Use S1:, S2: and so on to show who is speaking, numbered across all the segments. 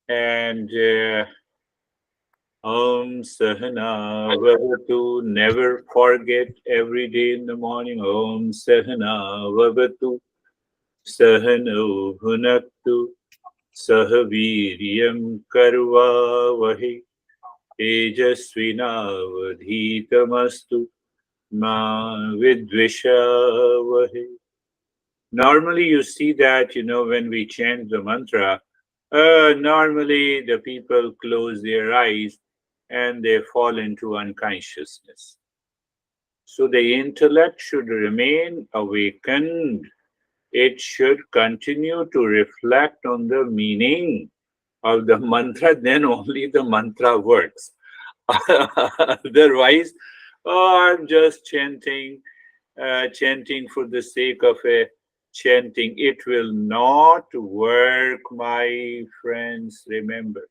S1: And Om Sahana Vavatu, never forget every day in the morning. Om Sahana Vavatu, Sahano Hunaktu, Sahaviryam Karva Vahi, Tejasvinavadhitamastu, Ma Vidvisha Vahi. Normally, you see that, when we chant the mantra, normally the people close their eyes and they fall into unconsciousness. So the intellect should remain awakened. It should continue to reflect on the meaning of the mantra, then only the mantra works. Otherwise, oh, I'm just chanting for the sake of a chanting. It will not work, my friends. Remember.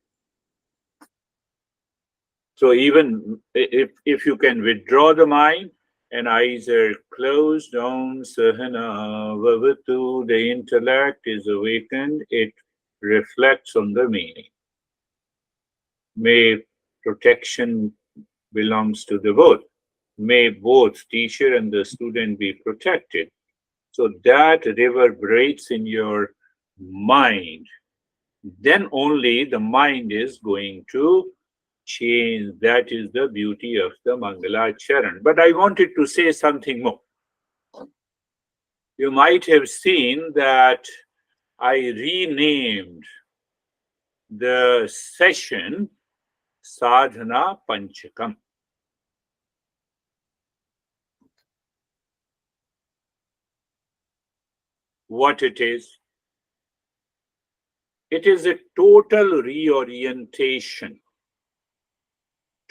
S1: So even if you can withdraw the mind and eyes are closed, Om Sahana Vavatu, the intellect is awakened. It reflects on the meaning. May protection belongs to the both. May both teacher and the student be protected. So that reverberates in your mind. Then only the mind is going to change. That is the beauty of the Mangala Charan. But I wanted to say something more. You might have seen that I renamed the session Sadhana Panchakam. What it is? It is a total reorientation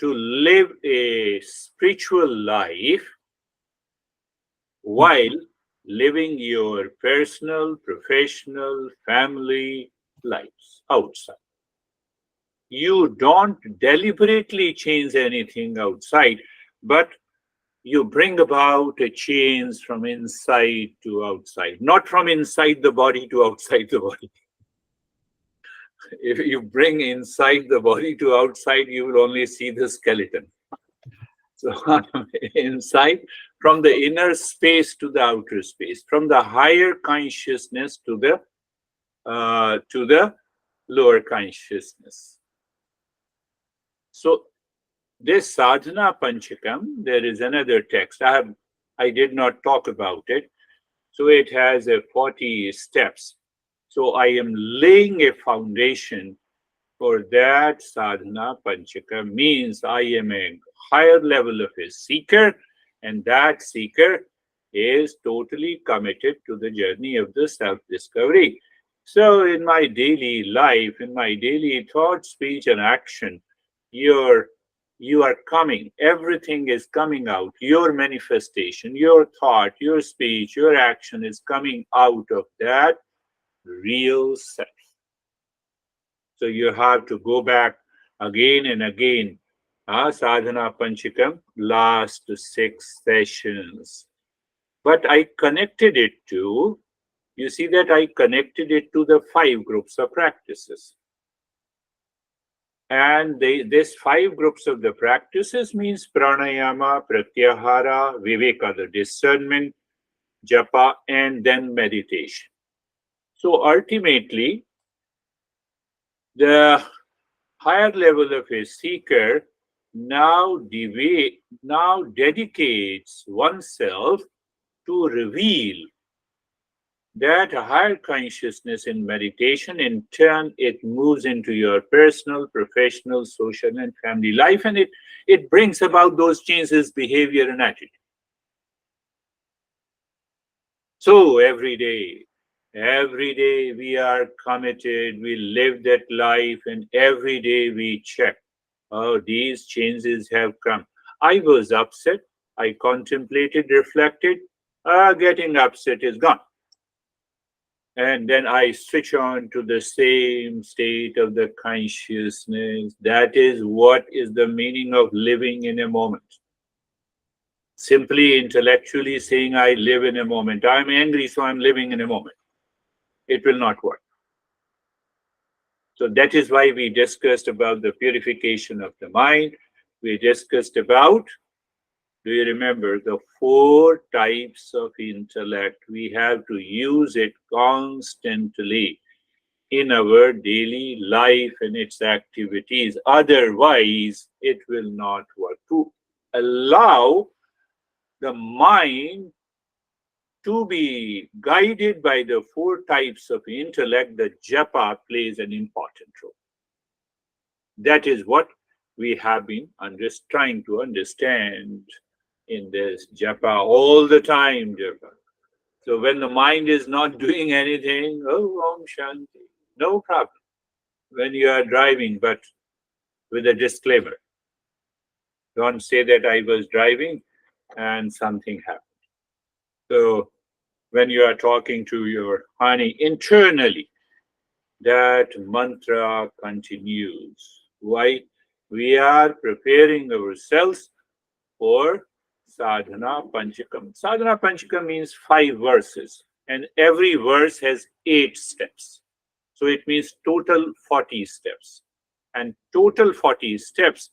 S1: to live a spiritual life while living your personal, professional, family lives outside. You don't deliberately change anything outside, but you bring about a change from inside to outside, not from inside the body to outside the body. If you bring inside the body to outside, you will only see the skeleton. So inside, from the inner space to the outer space, from the higher consciousness to the lower consciousness. So this Sadhana Panchakam, there is another text. I did not talk about it. So it has a 40 steps. So I am laying a foundation for that. Sadhana Panchakam means I am a higher level of a seeker, and that seeker is totally committed to the journey of the self-discovery. So in my daily life, in my daily thought, speech, and action, you're you are coming, everything is coming out. Your manifestation, your thought, your speech, your action is coming out of that real self. So you have to go back again and again. Sadhana Panchakam, last 6 sessions. But I connected it to, you see that I connected it to the 5 groups of practices. And this 5 groups of the practices means pranayama, pratyahara, viveka, the discernment, japa, and then meditation. So ultimately, the higher level of a seeker now dedicates oneself to reveal that higher consciousness in meditation. In turn, it moves into your personal, professional, social, and family life, and it brings about those changes, behavior, and attitude. So every day we are committed, we live that life, and every day we check, oh, these changes have come. I was upset, I contemplated, reflected, getting upset is gone. And then I switch on to the same state of the consciousness. That is what is the meaning of living in a moment. Simply intellectually saying, I live in a moment. I'm angry, so I'm living in a moment. It will not work. So that is why we discussed about the purification of the mind. We discussed about, do you remember, the four types of intellect? We have to use it constantly in our daily life and its activities. Otherwise, it will not work. To allow the mind to be guided by the four types of intellect, the japa plays an important role. That is what we have been trying to understand in this japa all the time, japa. So when the mind is not doing anything, oh, Om Shanti, no problem. When you are driving, but with a disclaimer, don't say that I was driving and something happened. So when you are talking to your honey internally, that mantra continues. Why? We are preparing ourselves for Sadhana Panchkam. Sadhana Panchkam means 5 verses, and every verse has 8 steps. So it means total 40 steps. And total 40 steps,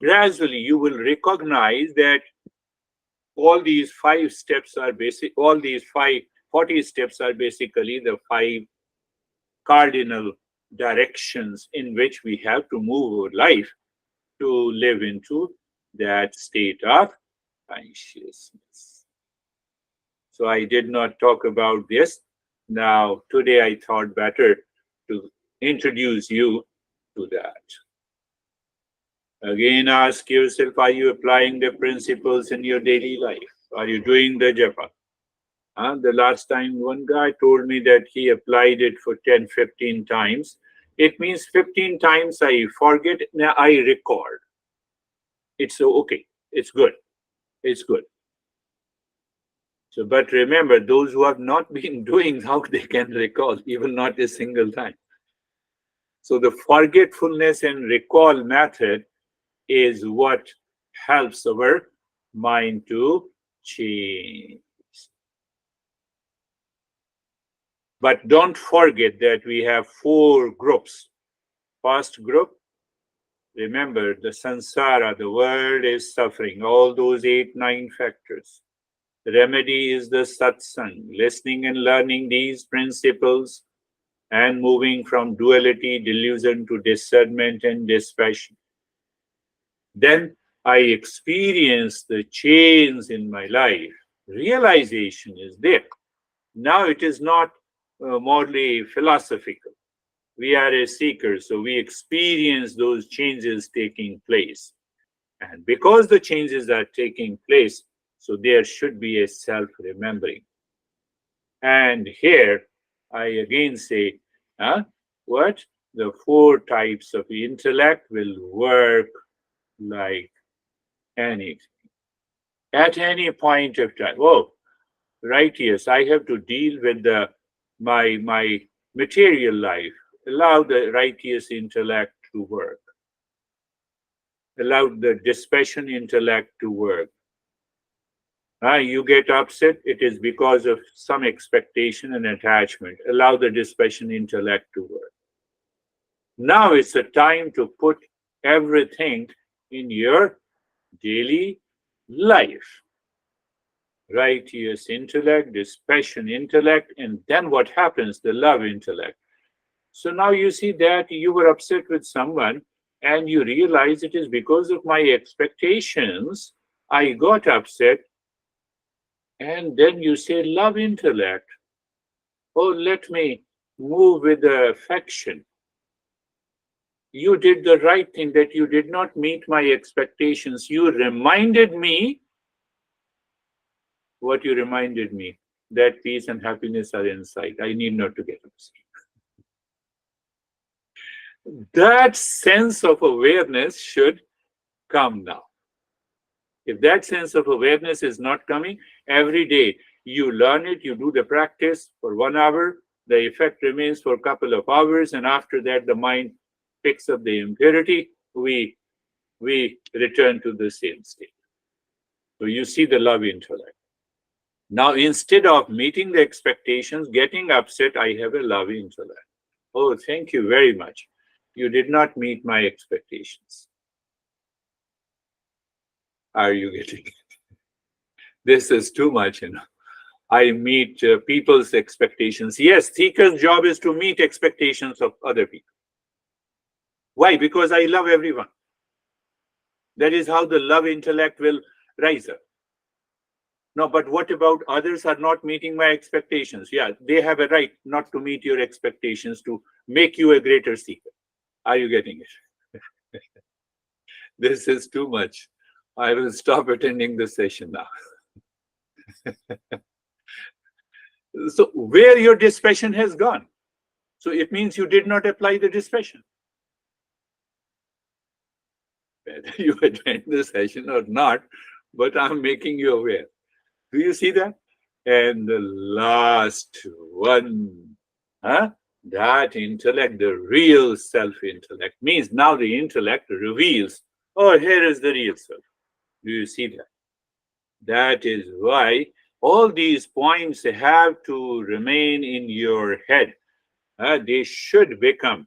S1: gradually you will recognize that all these 5 steps are basic, all these 40 steps are basically the 5 cardinal directions in which we have to move our life to live into that state of consciousness. So I did not talk about this. Now, today I thought better to introduce you to that. Again, ask yourself, are you applying the principles in your daily life? Are you doing the japa? The last time one guy told me that he applied it for 10, 15 times. It means 15 times I forget, now I record. It's okay. It's good. It's good. So, but remember, those who have not been doing, how they can recall, even not a single time. So the forgetfulness and recall method is what helps our mind to change. But don't forget that we have 4 groups. First group, remember the samsara, the world is suffering, all those 8, 9 factors. The remedy is the satsang, listening and learning these principles and moving from duality, delusion to discernment and dispassion. Then I experience the change in my life. Realization is there. Now it is not morally philosophical. We are a seeker, so we experience those changes taking place. And because the changes are taking place, so there should be a self-remembering. And here, I again say, what? The 4 types of intellect will work like anything. At any point of time. Oh, right, yes, I have to deal with my material life. Allow the righteous intellect to work. Allow the dispassion intellect to work. You get upset, it is because of some expectation and attachment. Allow the dispassion intellect to work. Now it's a time to put everything in your daily life. Righteous intellect, dispassion intellect, and then what happens? The love intellect. So now you see that you were upset with someone and you realize it is because of my expectations I got upset. And then you say, love intellect. Oh, let me move with the affection. You did the right thing, that you did not meet my expectations. You reminded me what you reminded me, that peace and happiness are inside. I need not to get upset. That sense of awareness should come now. If that sense of awareness is not coming, every day you learn it, you do the practice for 1 hour, the effect remains for a couple of hours, and after that the mind picks up the impurity, we return to the same state. So you see the love intellect. Now instead of meeting the expectations, getting upset, I have a love intellect. Oh, thank you very much. You did not meet my expectations. Are you getting it? This is too much, you know. I meet people's expectations. Yes, seeker's job is to meet expectations of other people. Why? Because I love everyone. That is how the love intellect will rise up. No, but what about others are not meeting my expectations? Yeah, they have a right not to meet your expectations to make you a greater seeker. Are you getting it? This is too much. I will stop attending the session now. So where your dispassion has gone? So it means you did not apply the dispassion. Whether you attend the session or not, but I'm making you aware. Do you see that? And the last one, huh? That intellect, the real self-intellect, means now the intellect reveals, oh, here is the real self. Do you see that? That is why all these points have to remain in your head. They should become,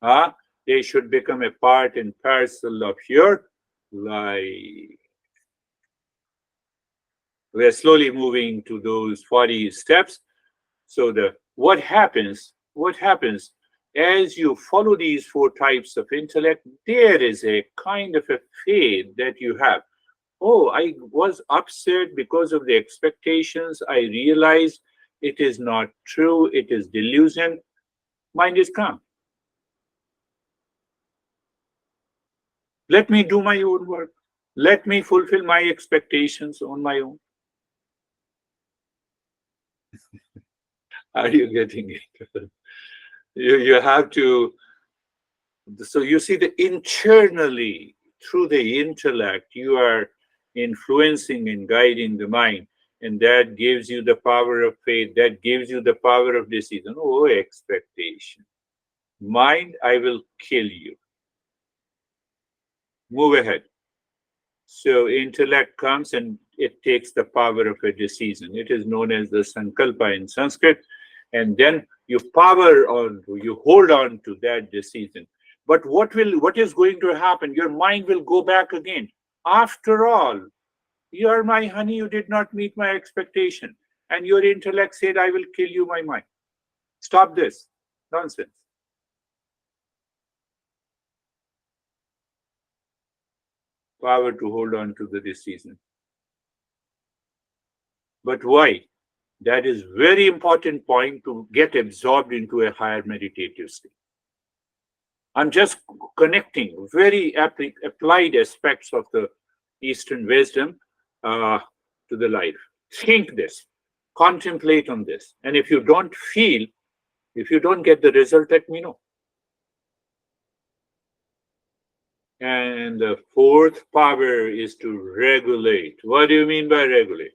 S1: they should become a part and parcel of your life. We are slowly moving to those 40 steps. So what happens as you follow these four types of intellect, there is a kind of a faith that you have. Oh, I was upset because of the expectations. I realized it is not true. It is delusion. Mind is calm. Let me do my own work. Let me fulfill my expectations on my own. Are you getting it? You have to. So you see the internally, through the intellect, you are influencing and guiding the mind. And that gives you the power of faith. That gives you the power of decision. Oh, expectation. Mind, I will kill you. Move ahead. So intellect comes and it takes the power of a decision. It is known as the sankalpa in Sanskrit. And then you power on, you hold on to that decision. But what is going to happen? Your mind will go back again. After all, you are my honey, you did not meet my expectation. And your intellect said, I will kill you, my mind. Stop this nonsense. Power to hold on to the decision. But why? That is very important point to get absorbed into a higher meditative state. I'm just connecting very applied aspects of the Eastern wisdom to the life. Think this, contemplate on this. And if you don't feel, if you don't get the result, let me know. And the fourth power is to regulate. What do you mean by regulate?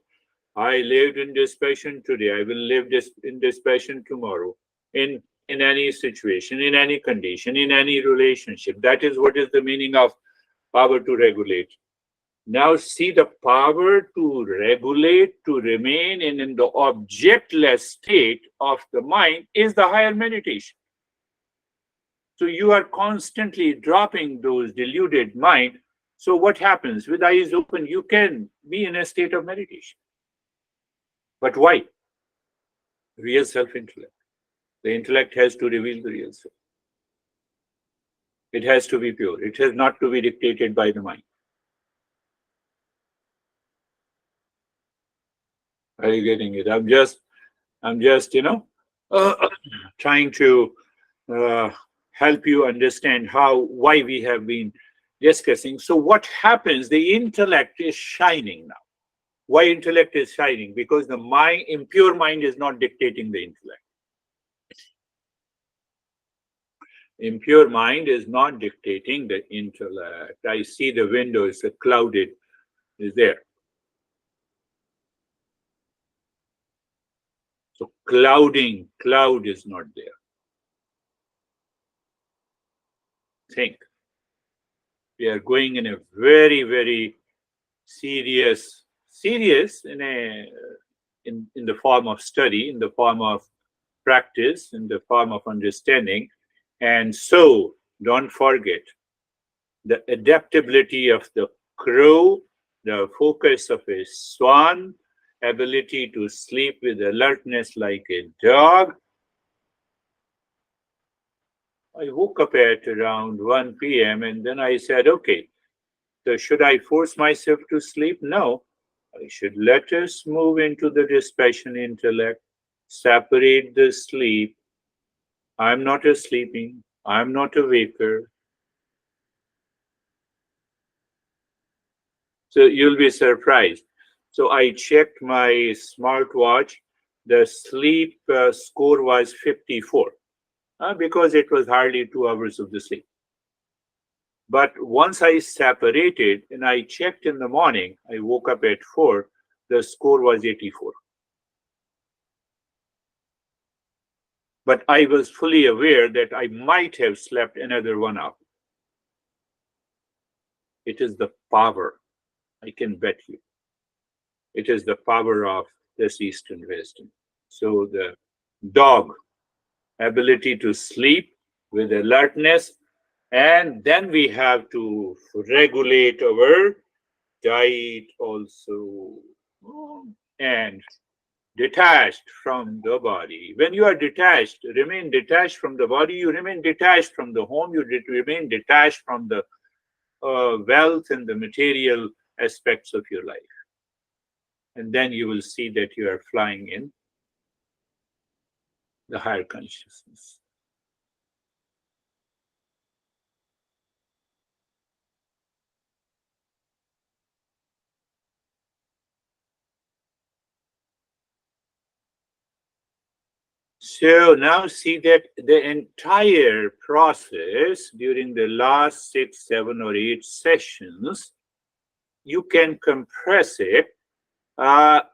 S1: I lived in dispassion today. I will live in dispassion tomorrow. In any situation, in any condition, in any relationship. That is what is the meaning of power to regulate. Now see the power to regulate, to remain in the objectless state of the mind is the higher meditation. So you are constantly dropping those deluded mind. So what happens? With eyes open, you can be in a state of meditation. But why? Real self-intellect. The intellect has to reveal the real self. It has to be pure. It has not to be dictated by the mind. Are you getting it? I'm just, trying to help you understand why we have been discussing. So what happens? The intellect is shining now. Why intellect is shining? Because the mind, impure mind, is not dictating the intellect. Impure mind is not dictating the intellect. I see the window is clouded, is there. So cloud is not there. Think. We are going in a very, very serious in the form of study, in the form of practice, in the form of understanding. And so, don't forget the adaptability of the crow, the focus of a swan, ability to sleep with alertness like a dog. I woke up at around 1 p.m. and then I said, okay, so should I force myself to sleep? No. I should let us move into the dispassion intellect, separate the sleep. I'm not a sleeping, I'm not a waker. So you'll be surprised. So I checked my smartwatch. The sleep score was 54 because it was hardly 2 hours of the sleep. But once I separated and I checked in the morning, I woke up at 4, the score was 84. But I was fully aware that I might have slept another 1 hour. It is the power, I can bet you. It is the power of this Eastern wisdom. So the dog, ability to sleep with alertness, and then we have to regulate our diet also, and detached from the body. When you are detached, remain detached from the body, you remain detached from the home, you remain detached from the wealth and the material aspects of your life. And then you will see that you are flying in the higher consciousness. So now see that the entire process during the last 6, 7, or 8 sessions, you can compress it.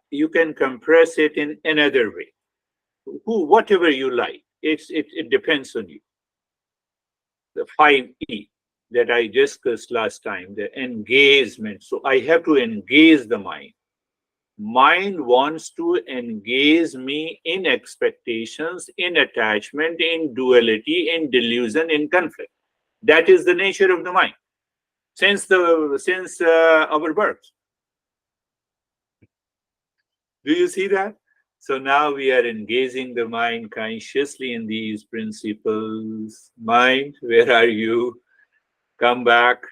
S1: You can compress it in another way. Whatever you like. It depends on you. The 5E that I discussed last time, the engagement. So I have to engage the mind. Mind wants to engage me in expectations, in attachment, in duality, in delusion, in conflict. That is the nature of the mind since our birth. Do you see that? So now we are engaging the mind consciously in these principles. Mind, where are you? Come back.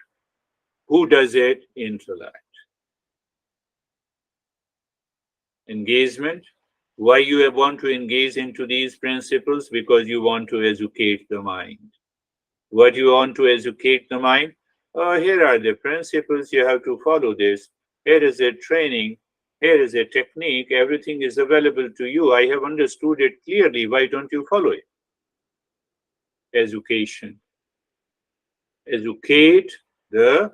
S1: Who does it? Intellect. Engagement. Why you want to engage into these principles? Because you want to educate the mind. What you want to educate the mind? Here are the principles. You have to follow this. Here is a training. Here is a technique. Everything is available to you. I have understood it clearly. Why don't you follow it? Education. Educate the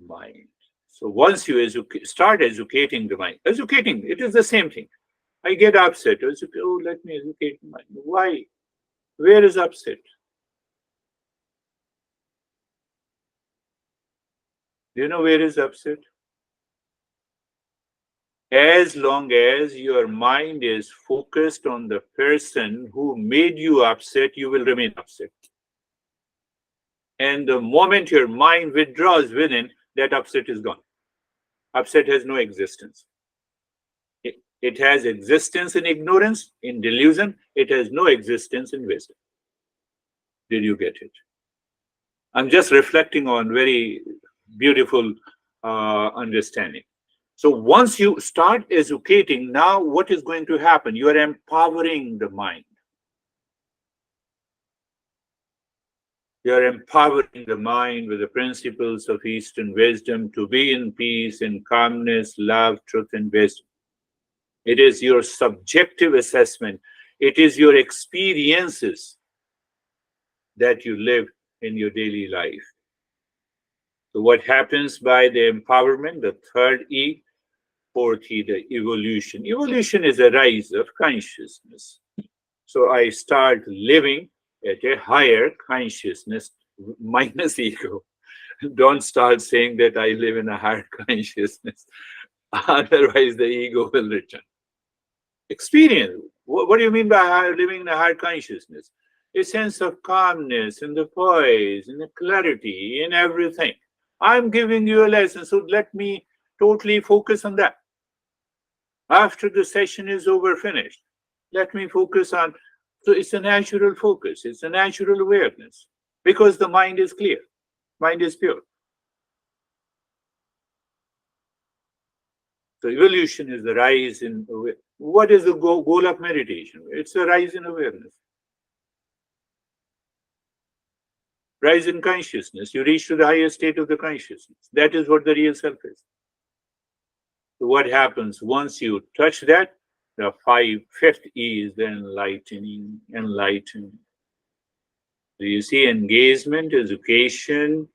S1: mind. So once you start educating the mind, educating, it is the same thing. I get upset. Oh, let me educate the mind. Why? Where is upset? Do you know where is upset? As long as your mind is focused on the person who made you upset, you will remain upset. And the moment your mind withdraws within, that upset is gone. Upset has no existence. It has existence in ignorance, in delusion. It has no existence in wisdom. Did you get it? I'm just reflecting on very beautiful understanding. So once you start educating, now what is going to happen? You are empowering the mind. You are empowering the mind with the principles of Eastern wisdom to be in peace, in calmness, love, truth, and wisdom. It is your subjective assessment. It is your experiences that you live in your daily life. So what happens by the empowerment? The third E, fourth E, the evolution. Evolution is a rise of consciousness. So I start living at a higher consciousness minus ego. Don't start saying that I live in a higher consciousness. Otherwise, the ego will return. Experience. What do you mean by living in a higher consciousness? A sense of calmness, in the poise, in the clarity, in everything. I'm giving you a lesson, so let me totally focus on that. After the session is over, finished, let me focus on. So it's a natural focus, it's a natural awareness, because the mind is clear, mind is pure. So evolution is the rise in what is the goal of meditation? It's a rise in awareness, rise in consciousness. You reach to the highest state of the consciousness. That is what the real self is. So what happens once you touch that? The fifth E is the enlightening, enlighten. So you see, engagement, education,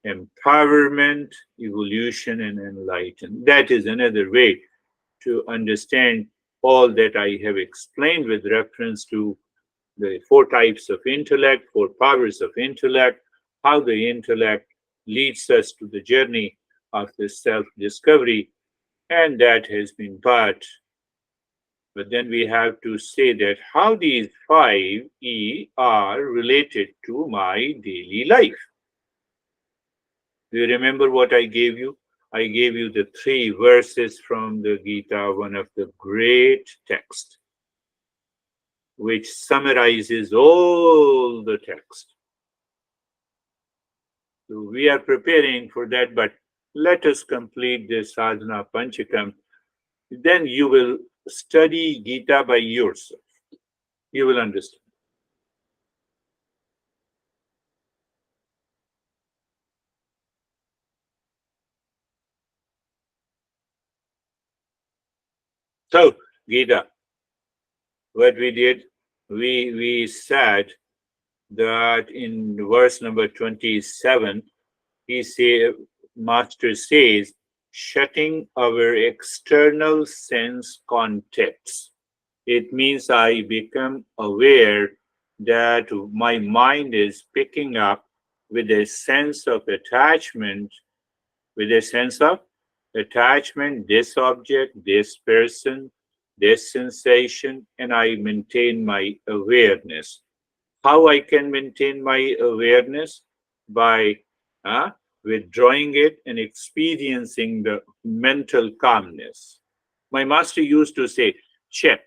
S1: empowerment, evolution, and enlighten. That is another way to understand all that I have explained with reference to the four types of intellect, four powers of intellect, how the intellect leads us to the journey of the self-discovery, and that has been part. But then we have to say that how these 5 E are related to my daily life. Do you remember what I gave you? I gave you the 3 verses from the Gita, one of the great texts, which summarizes all the text. So we are preparing for that, but let us complete the Sadhana Panchkam. Then you will study Gita by yourself. You will understand. So, Gita, what we did, we said that in verse number 27, Master says, shutting our external sense contacts. It means I become aware that my mind is picking up with a sense of attachment, this object, this person, this sensation, and I maintain my awareness. How I can maintain my awareness? By withdrawing it and experiencing the mental calmness. My master used to say, check,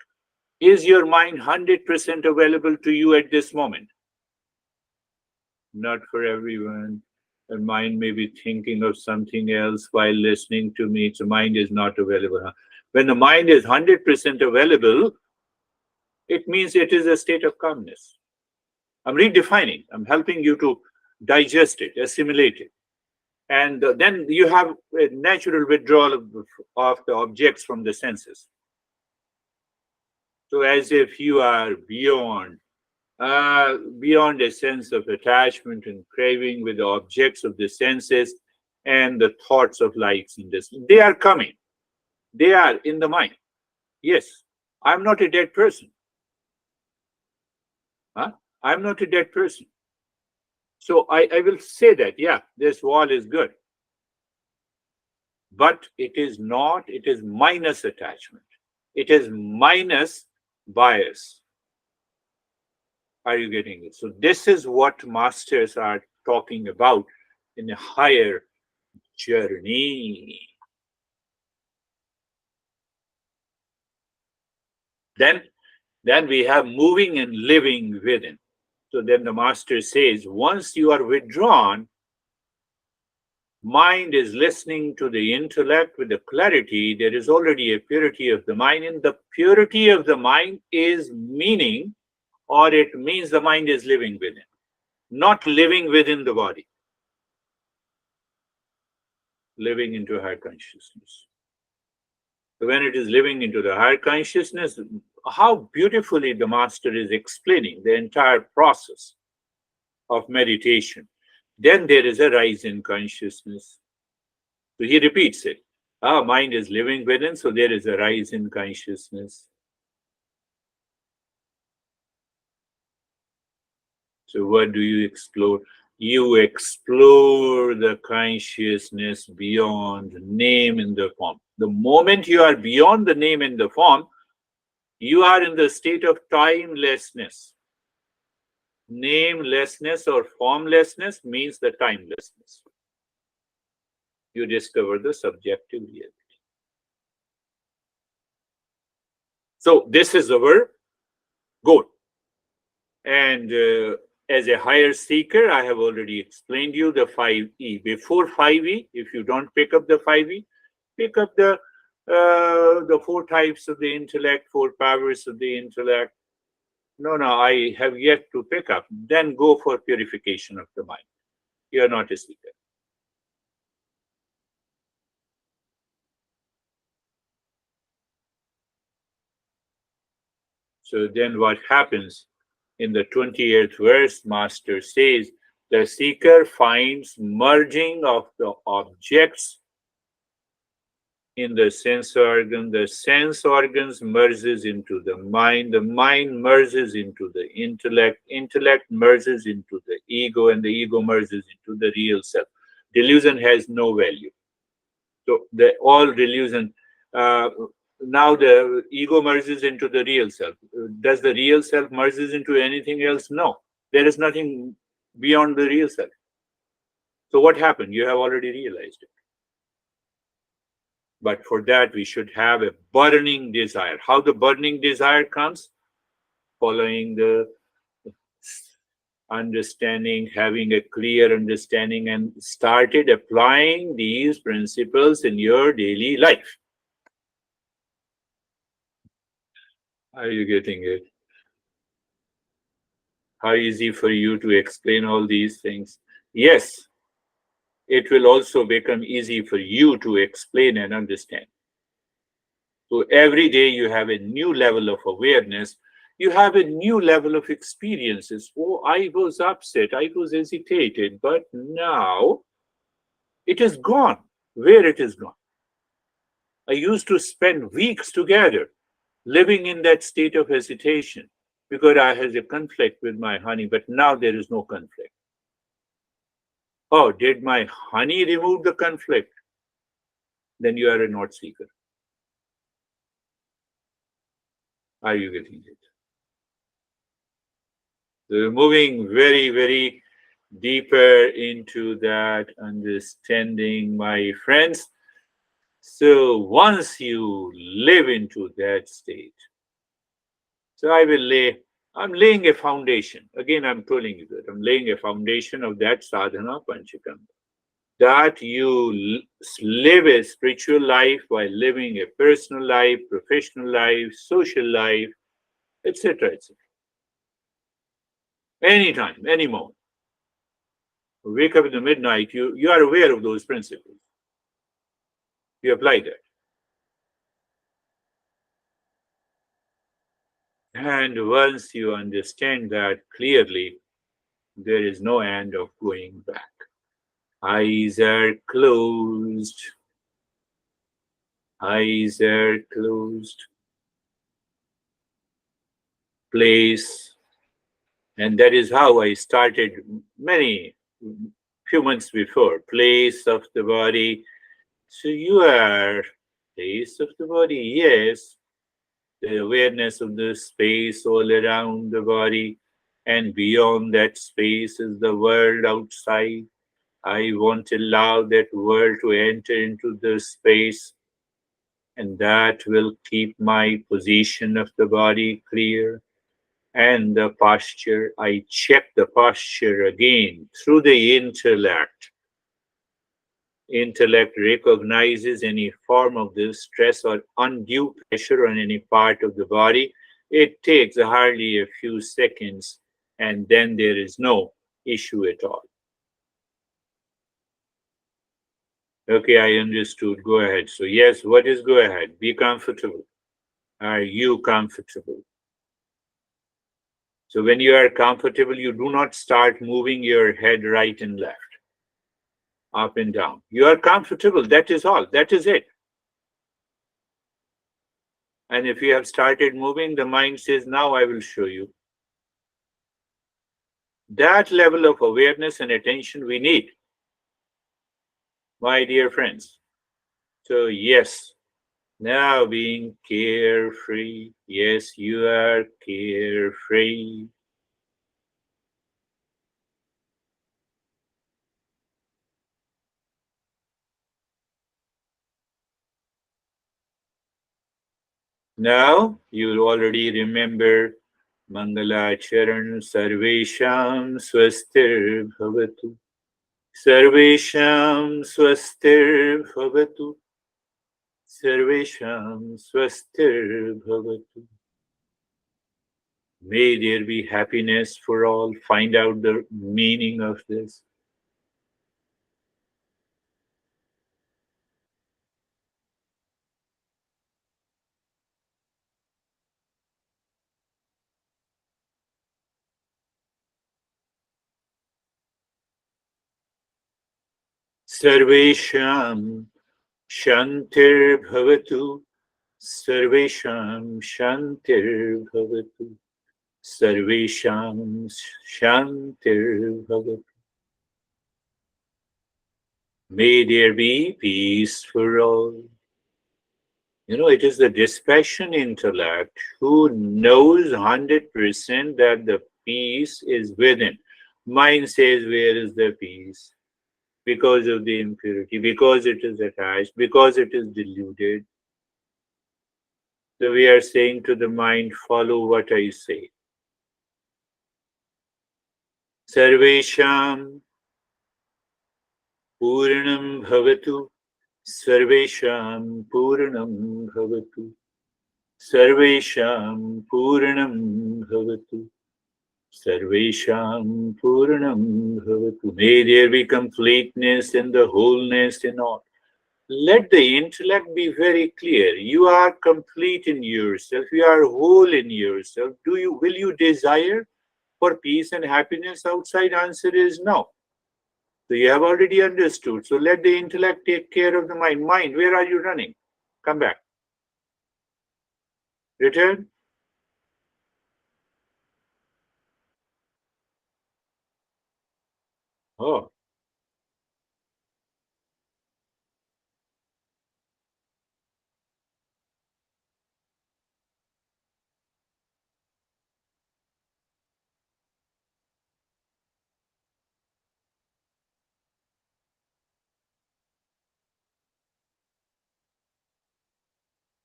S1: is your mind 100% available to you at this moment? Not for everyone. The mind may be thinking of something else while listening to me. So mind is not available. When the mind is 100% available, it means it is a state of calmness. I'm redefining. I'm helping you to digest it, assimilate it. And then you have a natural withdrawal of the objects from the senses. So as if you are beyond a sense of attachment and craving with the objects of the senses and the thoughts of likes and this. They are coming. They are in the mind. Yes, I'm not a dead person. I'm not a dead person. So I will say that, yeah, this wall is good. But it is not, it is minus attachment. It is minus bias. Are you getting it? So this is what masters are talking about in a higher journey. Then we have moving and living within. So then the master says, once you are withdrawn, mind is listening to the intellect with the clarity. There is already a purity of the mind, and the purity of the mind is meaning, or it means the mind is living within, not living within the body, living into higher consciousness. So when it is living into the higher consciousness, how beautifully the master is explaining the entire process of meditation. Then there is a rise in consciousness. So he repeats it. Our mind is living within, so there is a rise in consciousness. So what do you explore? You explore the consciousness beyond name and the form. The moment you are beyond the name and the form, You are in the state of timelessness. Namelessness or formlessness means the timelessness. You discover the subjective reality. So this is our goal. And as a higher seeker, I have already explained you the 5E. Before 5E, if you don't pick up the 5E, pick up the four types of the intellect, four powers of the intellect. No, I have yet to pick up. Then go for purification of the mind. You are not a seeker. So then what happens? In the 20th verse, Master says, the seeker finds merging of the objects in the sense organs merges into the mind merges into the intellect merges into the ego, and the ego merges into the real self. Delusion has no value. So the all delusion, uh, now the ego merges into the real self. Does the real self merges into anything else? No. There is nothing beyond the real self. So what happened? You have already realized it. But for that, we should have a burning desire. How the burning desire comes? Following the understanding, having a clear understanding, and started applying these principles in your daily life. Are you getting it? How easy for you to explain all these things? Yes, it will also become easy for you to explain and understand. So every day you have a new level of awareness. You have a new level of experiences. Oh, I was upset. I was hesitated. But now it is gone. Where it is gone? I used to spend weeks together living in that state of hesitation because I had a conflict with my honey. But now there is no conflict. Oh, did my honey remove the conflict? Then you are a not seeker. Are you getting it? So moving very, very deeper into that understanding, my friends. So once you live into that state, so I'm laying a foundation. Again, I'm telling you that I'm laying a foundation of that sadhana panchakam. That you live a spiritual life while living a personal life, professional life, social life, etc., etc. Anytime, any moment. Wake up in the midnight, you are aware of those principles. You apply that. And once you understand that clearly, there is no end of going back. Eyes are closed. Eyes are closed. Place. And that is how I started many few months before. Place of the body. So you are place of the body, yes. The awareness of the space all around the body, and beyond that space is the world outside. I won't allow that world to enter into the space, and that will keep my position of the body clear. And the posture, I check the posture again through the intellect. Intellect recognizes any form of this stress or undue pressure on any part of the body. It takes hardly a few seconds, and then there is no issue at all. Okay, I understood. Go ahead. So, yes, what is go ahead? Be comfortable. Are you comfortable? So, when you are comfortable, you do not start moving your head right and left, up and down. You are comfortable. That is all. That is it. And if you have started moving, the mind says, now I will show you. That level of awareness and attention we need, my dear friends. So, yes, Now being carefree. Yes, you are carefree. Now you already remember Mangalacharan Sarvesham Swastir Bhavatu. Sarvesham Swastir Bhavatu. Sarvesham Swastir Bhavatu. May there be happiness for all. Find out the meaning of this. Sarvesham Shantir Bhavatu. Sarvesham Shantir Bhavatu. Sarvesham Shantir Bhavatu. May there be peace for all. You know, it is the dispassion intellect who knows 100% that the peace is within. Mind says, where is the peace? Because of the impurity, because it is attached, because it is deluded. So we are saying to the mind, follow what I say. Sarvesham Purnam Bhavatu. Sarvesham Purnam Bhavatu. Sarvesham Purnam Bhavatu. Sarvesham Purnam Bhavatu. May there be completeness and the wholeness in all. Let the intellect be very clear. You are complete in yourself. You are whole in yourself. Will you desire for peace and happiness outside? Answer is no. So you have already understood. So let the intellect take care of the mind. Mind, where are you running? Come back. Return. Oh,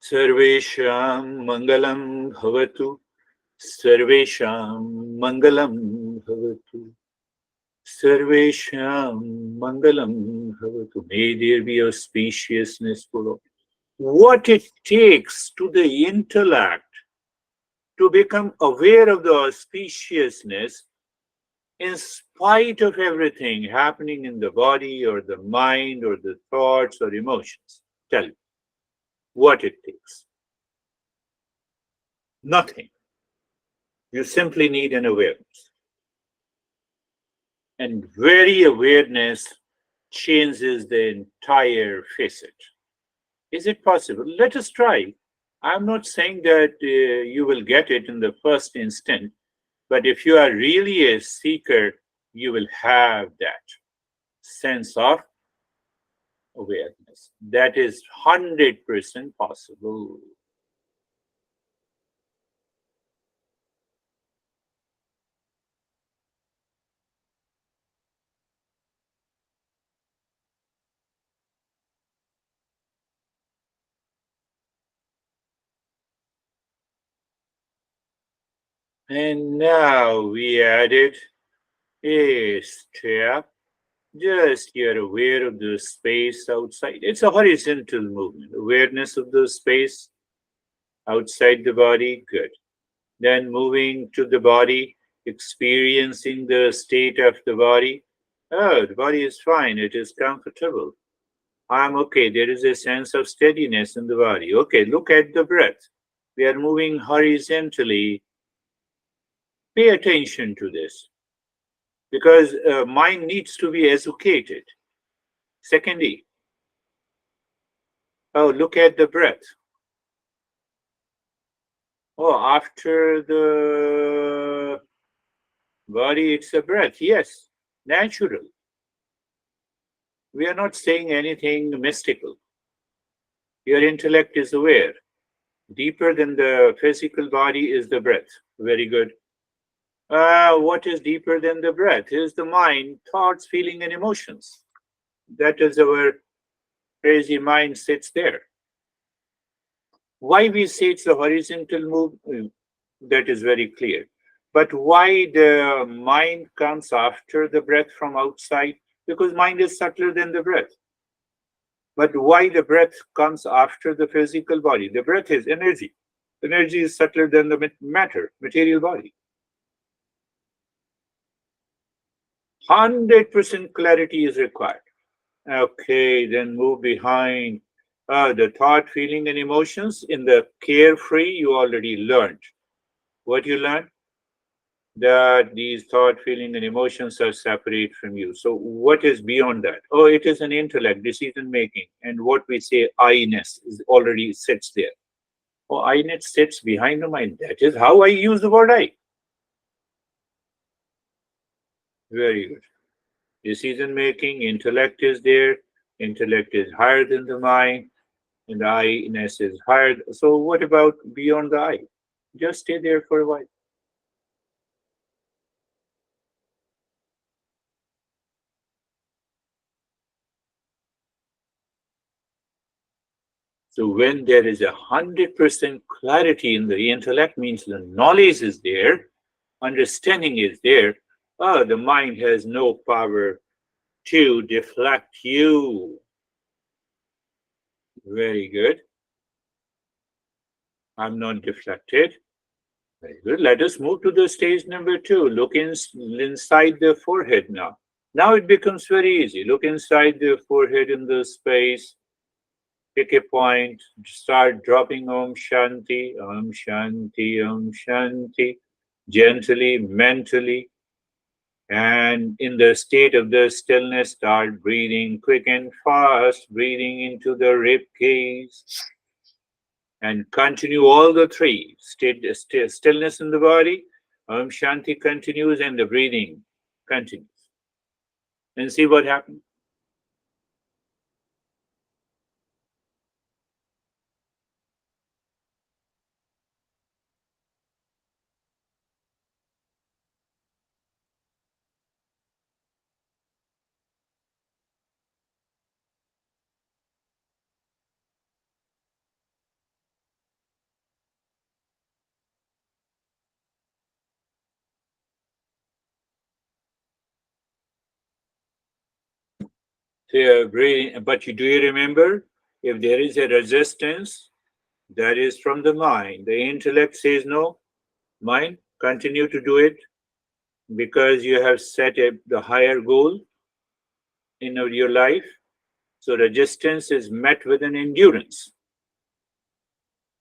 S1: Sarvesham Mangalam Bhavatu. Sarvesham Mangalam Bhavatu. Sarvesham Mangalam Bhavatu. May there be auspiciousness for all. What it takes to the intellect to become aware of the auspiciousness in spite of everything happening in the body or the mind or the thoughts or emotions. Tell me what it takes. Nothing. You simply need an awareness. And very awareness changes the entire facet. Is it possible? Let us try. I'm not saying that you will get it in the first instant, but if you are really a seeker, you will have that sense of awareness. That is 100% possible. And now we added a step. Just you're aware of the space outside. It's a horizontal movement. Awareness of the space outside the body, good. Then moving to the body, experiencing the state of the body. Oh, the body is fine. It is comfortable. I'm okay. There is a sense of steadiness in the body. Okay, look at the breath. We are moving horizontally. Pay attention to this because mind needs to be educated. Secondly, oh, look at the breath. Oh, after the body, it's a breath. Yes, natural. We are not saying anything mystical. Your intellect is aware. Deeper than the physical body is the breath. Very good. What is deeper than the breath is the mind, thoughts, feeling, and emotions. That is our crazy mind sits there. Why we say it's a horizontal move, that is very clear. But why the mind comes after the breath from outside? Because mind is subtler than the breath. But why the breath comes after the physical body? The breath is energy. Energy is subtler than the matter, material body. 100% clarity is required. Okay, then move behind. The thought, feeling, and emotions in the carefree, you already learned. What you learned? That these thought, feeling, and emotions are separate from you. So, what is beyond that? Oh, it is an intellect, decision making, and what we say I-ness is already sits there. Oh, I-ness sits behind the mind. That is how I use the word I. Very good. Decision making, intellect is there. Intellect is higher than the mind, and the I-ness is higher. So, what about beyond the I? Just stay there for a while. So when there is 100% clarity in the intellect, means the knowledge is there, understanding is there. The mind has no power to deflect you. Very good. I'm not deflected. Very good. Let us move to the stage number two. Look inside the forehead now. Now it becomes very easy. Look inside the forehead in the space. Pick a point. Start dropping Om Shanti, Om Shanti, Om Shanti, gently, mentally. And in the state of the stillness, start breathing quick and fast, breathing into the rib cage. And continue all the three. Stillness in the body, Om Shanti continues, and the breathing continues. And see what happens. So, breathing, but do you remember? If there is a resistance, that is from the mind. The intellect says no. Mind, continue to do it because you have set the higher goal in your life. So resistance is met with an endurance.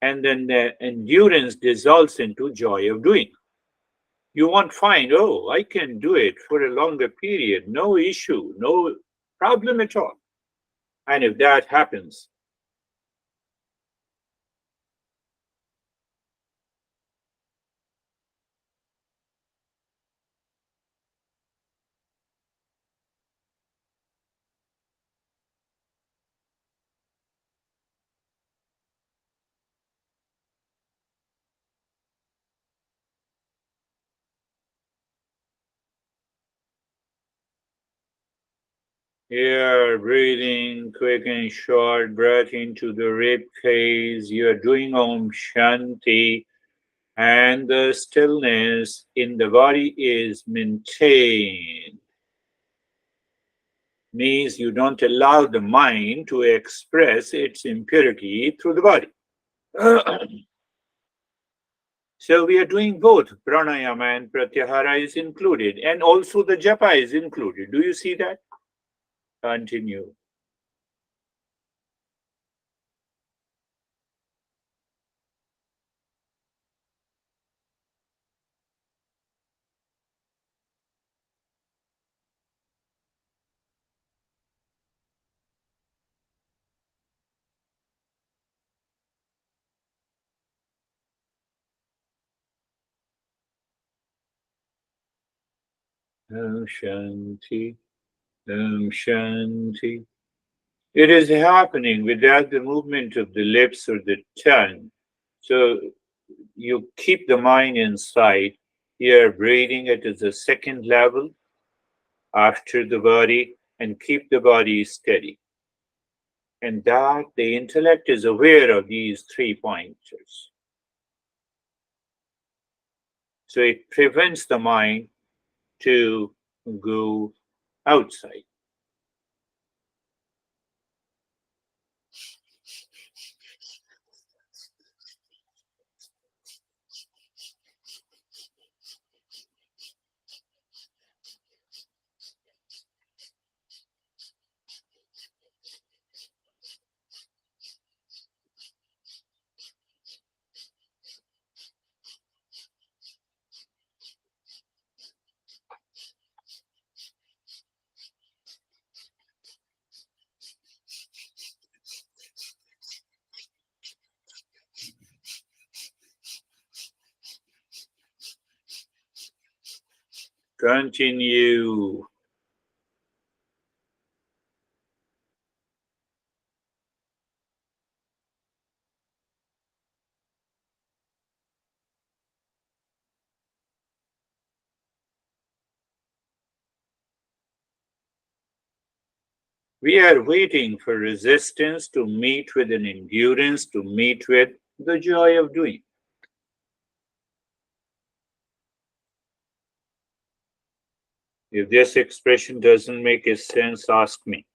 S1: And then the endurance dissolves into joy of doing. You won't find, oh, I can do it for a longer period, no issue, no problem at all. And if that happens, you're breathing quick and short breath into the rib cage. You're doing Om Shanti, and the stillness in the body is maintained. Means you don't allow the mind to express its impurity through the body. So we are doing both. Pranayama and pratyahara is included, and also the japa is included. Do you see that? Continue. Om Shanti, Om Shanti. It is happening without the movement of the lips or the tongue. So you keep the mind inside. You're breathing it as a second level after the body and keep the body steady. And that the intellect is aware of these 3 pointers. So it prevents the mind to go outside. Continue. We are waiting for resistance to meet with an endurance, to meet with the joy of doing. If this expression doesn't make a sense, ask me.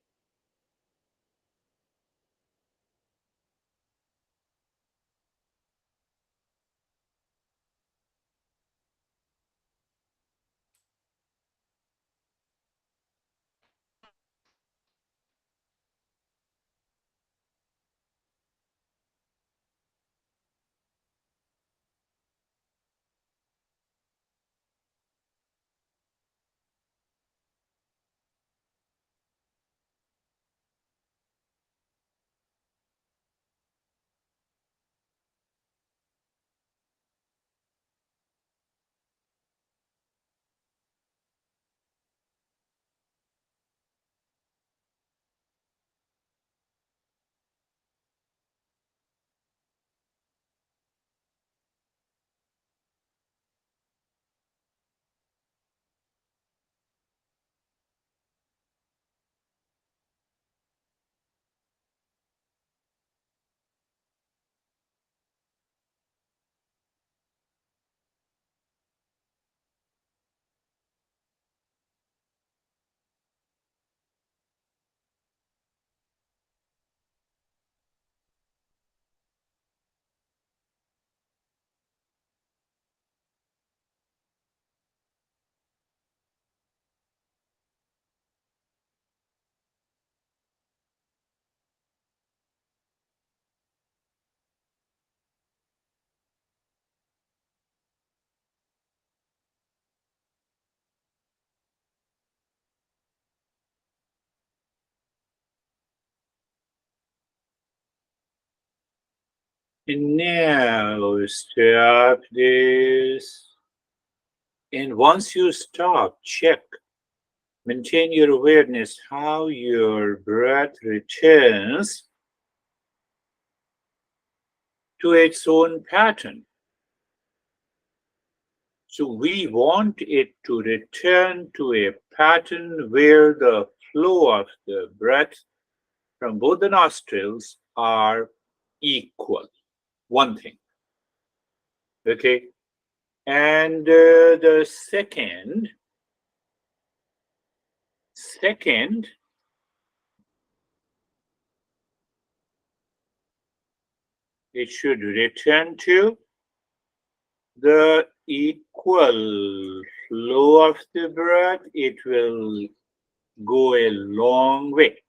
S1: And now stop this. And once you stop, check. Maintain your awareness how your breath returns to its own pattern. So we want it to return to a pattern where the flow of the breath from both the nostrils are equal. One thing. Okay. And the second, it should return to the equal flow of the breath. It will go a long way.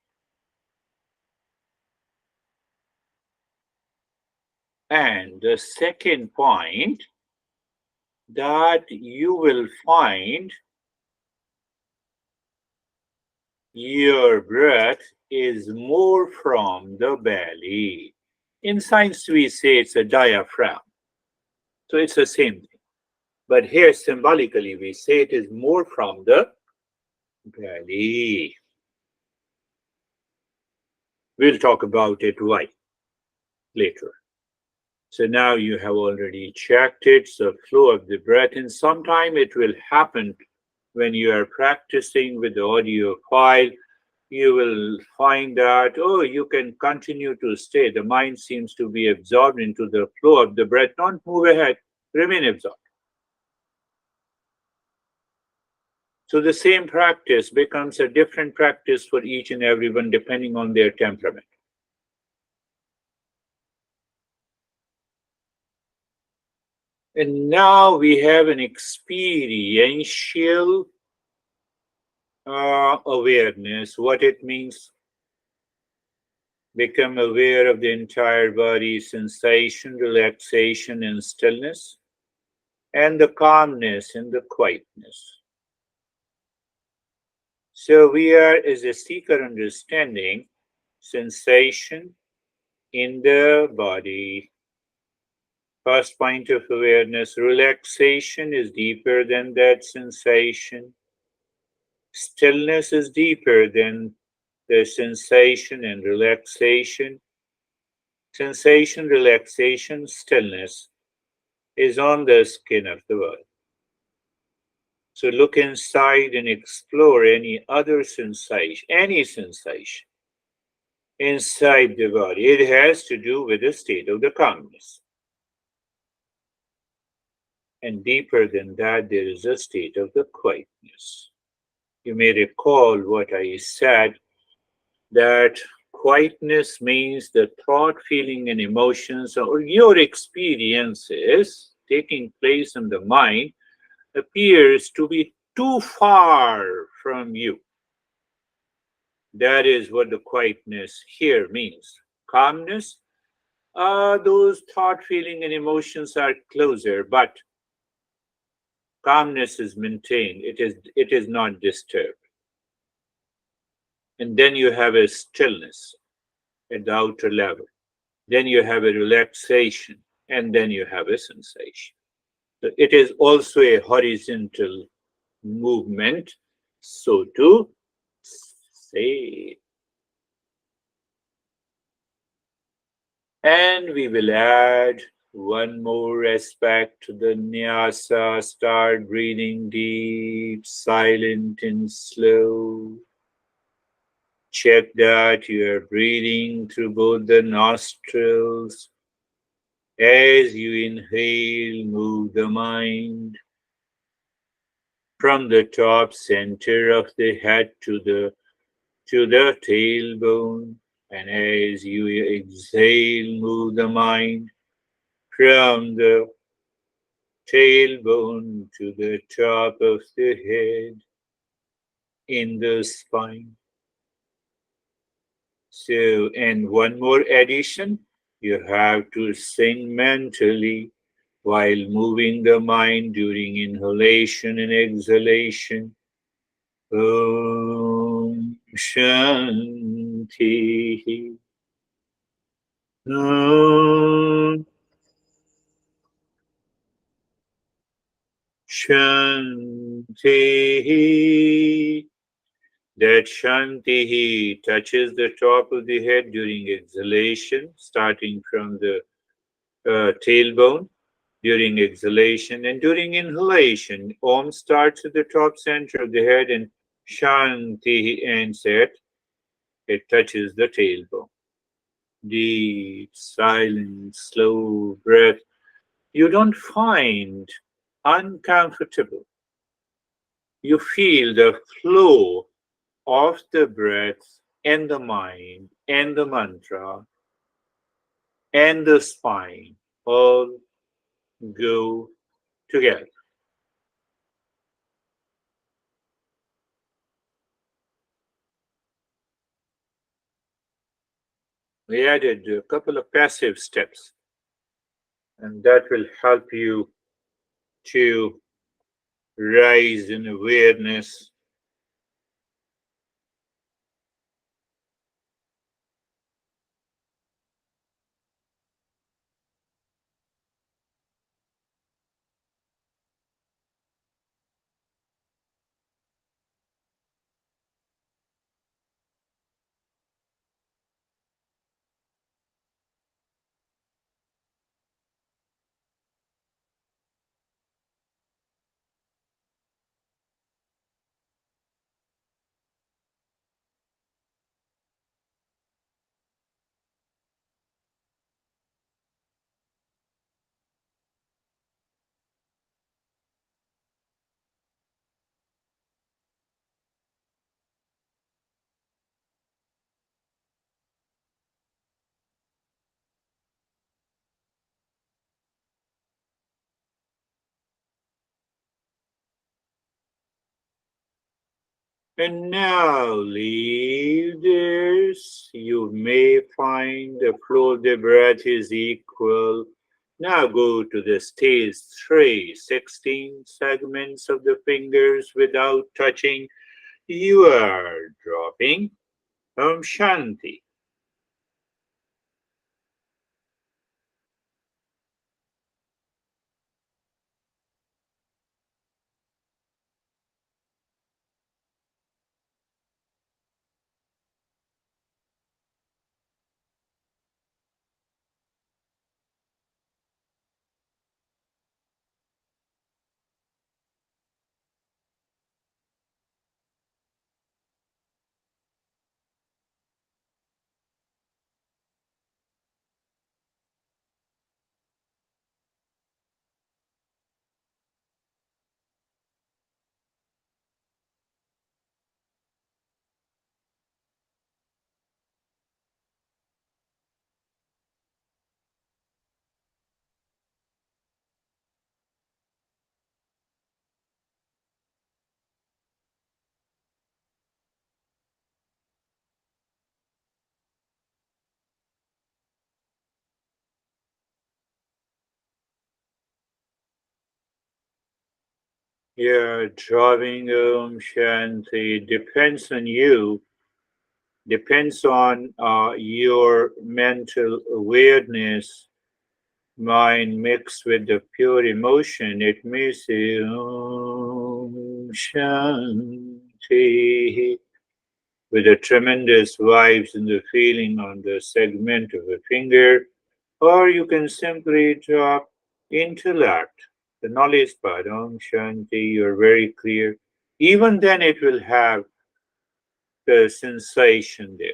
S1: And the second point, that you will find your breath is more from the belly. In science, we say it's a diaphragm. So it's the same thing. But here, symbolically, we say it is more from the belly. We'll talk about it why later. So now you have already checked it, so flow of the breath, and sometime it will happen when you are practicing with the audio file. You will find that, oh, you can continue to stay. The mind seems to be absorbed into the flow of the breath. Don't move ahead, remain absorbed. So the same practice becomes a different practice for each and everyone depending on their temperament. And now we have an experiential awareness, what it means. Become aware of the entire body, sensation, relaxation, and stillness, and the calmness and the quietness. So we are, as a seeker, understanding sensation in the body. First point of awareness, relaxation is deeper than that sensation. Stillness is deeper than the sensation and relaxation. Sensation, relaxation, stillness is on the skin of the body. So look inside and explore any other sensation, any sensation inside the body. It has to do with the state of the calmness. And deeper than that, there is a state of the quietness. You may recall what I said, that quietness means the thought, feeling, and emotions or your experiences taking place in the mind appears to be too far from you. That is what the quietness here means. Calmness, those thought, feeling, and emotions are closer, but calmness is maintained. It is not disturbed. And then you have a stillness at the outer level. Then you have a relaxation, and then you have a sensation. So it is also a horizontal movement, so to say. And we will add one more aspect to the nyasa. Start breathing deep, silent, and slow. Check that you are breathing through both the nostrils. As you inhale, move the mind from the top center of the head to the tailbone. And as you exhale, move the mind from the tailbone to the top of the head in the spine. So, and one more addition, you have to sing mentally while moving the mind during inhalation and exhalation. Om Shanti. Om Shanti. That Shanti touches the top of the head during exhalation, starting from the tailbone during exhalation, and during inhalation, Om starts at the top center of the head and Shanti ends at it touches the tailbone. Deep, silent, slow breath. You don't find uncomfortable. You feel the flow of the breath and the mind and the mantra and the spine all go together. We added a couple of passive steps, and that will help you to rise in awareness. And now leave this. You may find the flow of the breath is equal. Now go to the stage 3, 16 segments of the fingers without touching. You are dropping. Om Shanti. Yeah, drawing Om Shanti depends on you, depends on your mental awareness, mind mixed with the pure emotion. It may say Om Shanti with a tremendous vibes and the feeling on the segment of a finger, or you can simply drop intellect, the knowledge part, Om Shanti, you're very clear. Even then, it will have the sensation there.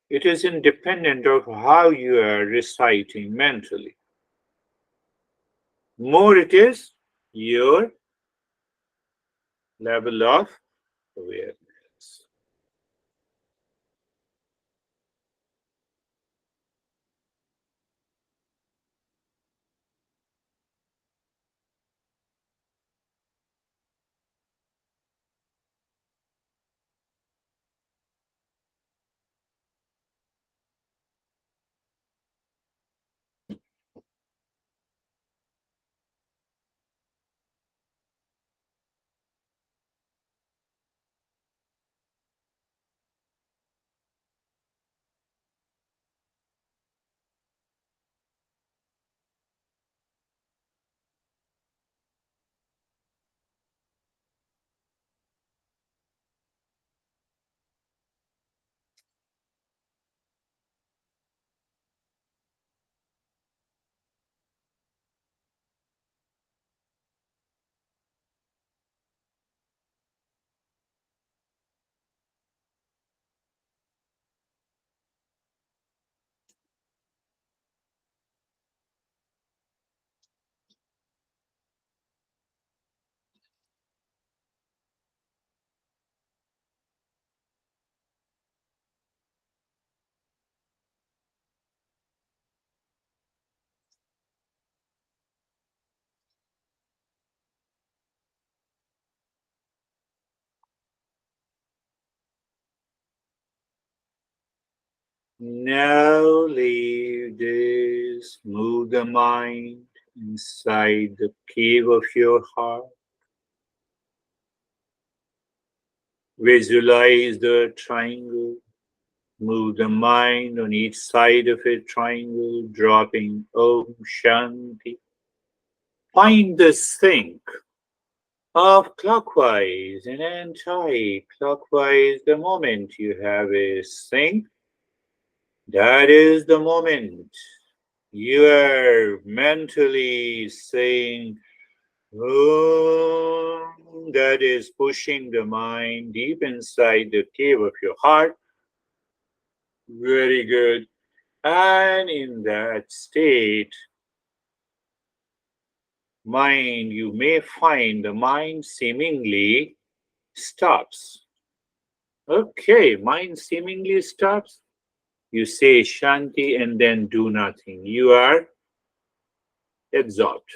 S1: It is independent of how you are reciting mentally. More it is your level of awareness. Now leave this, move the mind inside the cave of your heart. Visualize the triangle. Move the mind on each side of a triangle, dropping Om Shanti. Find the sync of clockwise and anti-clockwise. The moment you have a sync, that is the moment you are mentally saying Om, that is pushing the mind deep inside the cave of your heart. Very good. And in that state, mind, you may find the mind seemingly stops. Okay, mind seemingly stops. You say Shanti and then do nothing. You are absorbed.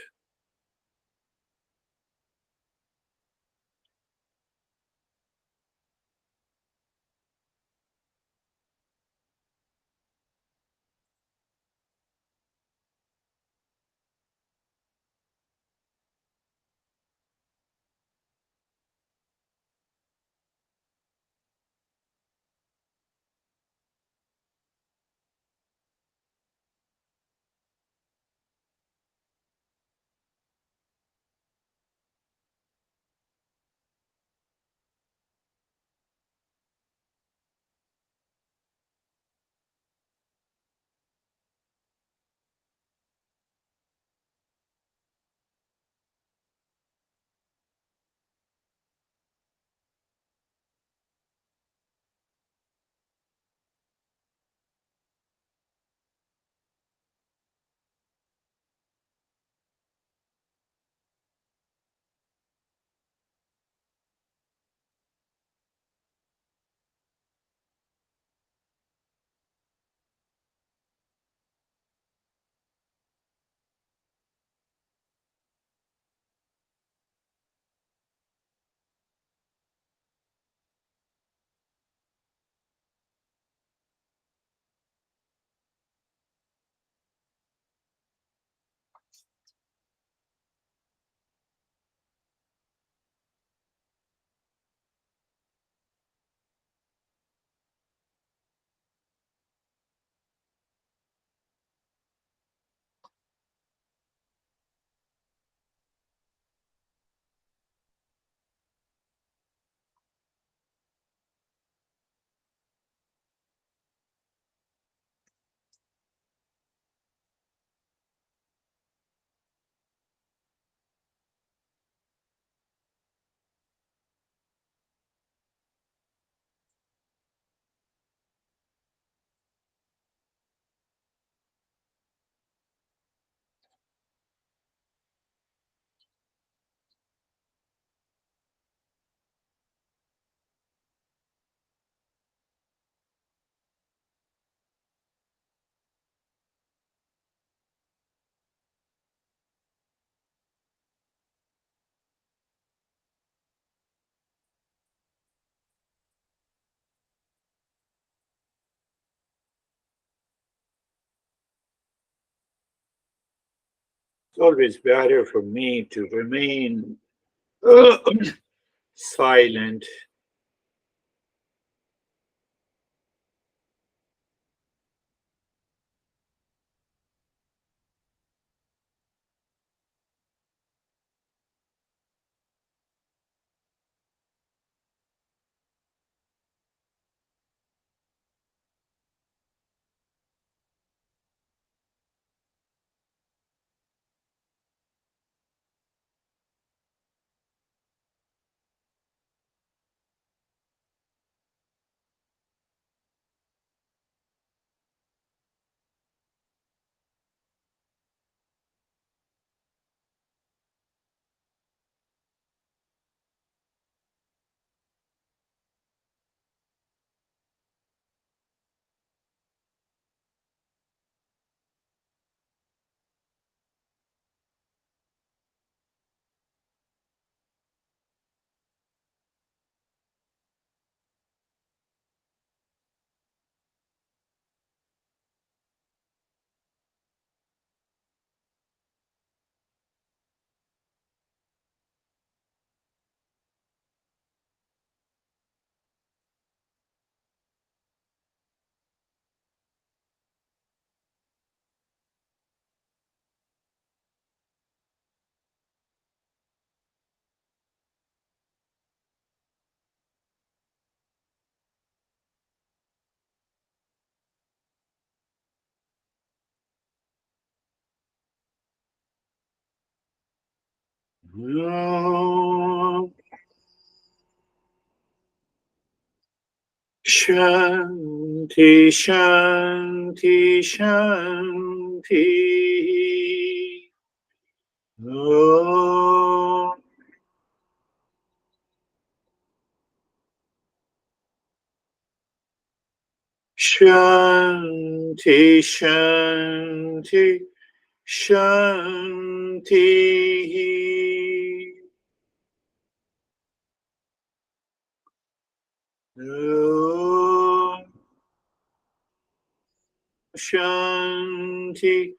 S1: always better for me to remain silent. Shanti, Shanti, Shanti. Om. Shanti, Shanti, Shanti. Om. Shanti,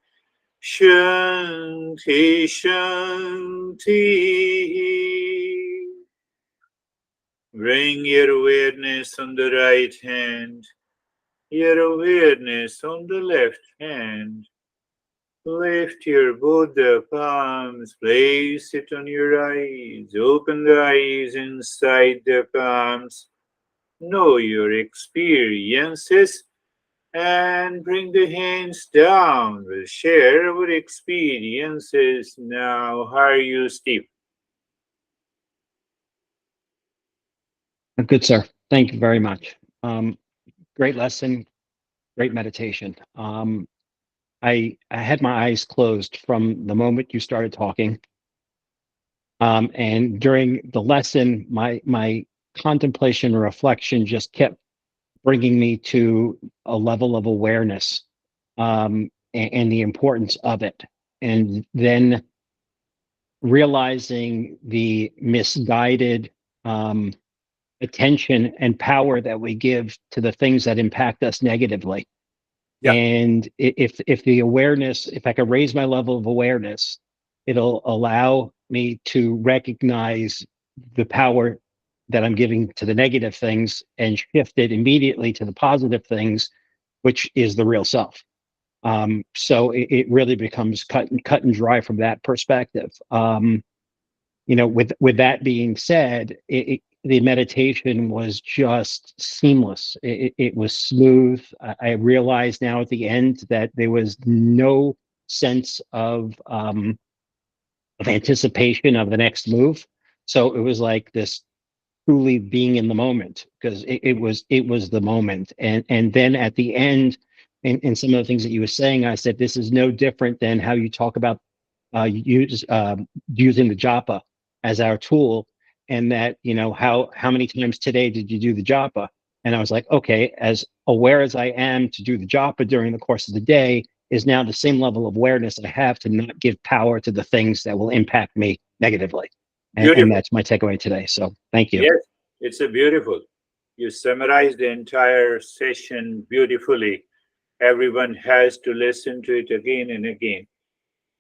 S1: Shanti, Shanti. Bring your awareness on the right hand, your awareness on the left hand. Lift your both the palms, place it on your eyes, open the eyes inside the palms. Know your experiences and bring the hands down. We'll share our experiences now. How are you, Steve?
S2: Good, sir. Thank you very much. Great lesson, great meditation. I had my eyes closed from the moment you started talking, and during the lesson, my contemplation or reflection just kept bringing me to a level of awareness, and the importance of it, and then realizing the misguided attention and power that we give to the things that impact us negatively.
S1: Yeah,
S2: And if the awareness, if I could raise my level of awareness, it'll allow me to recognize the power that I'm giving to the negative things and shift it immediately to the positive things, which is the real self. So it really becomes cut and dry from that perspective. With that being said, the meditation was just seamless. It was smooth. I realized now at the end that there was no sense of anticipation of the next move. So it was like this truly being in the moment, because it was the moment. And then at the end, and some of the things that you were saying, I said this is no different than how you talk about using the japa as our tool, and that how many times today did you do the japa? And I was like, okay, as aware as I am to do the japa during the course of the day is now the same level of awareness I have to not give power to the things that will impact me negatively. And
S1: beautiful.
S2: that's my takeaway today. So thank you.
S1: Yes, it's a beautiful. You summarized the entire session beautifully. Everyone has to listen to it again and again.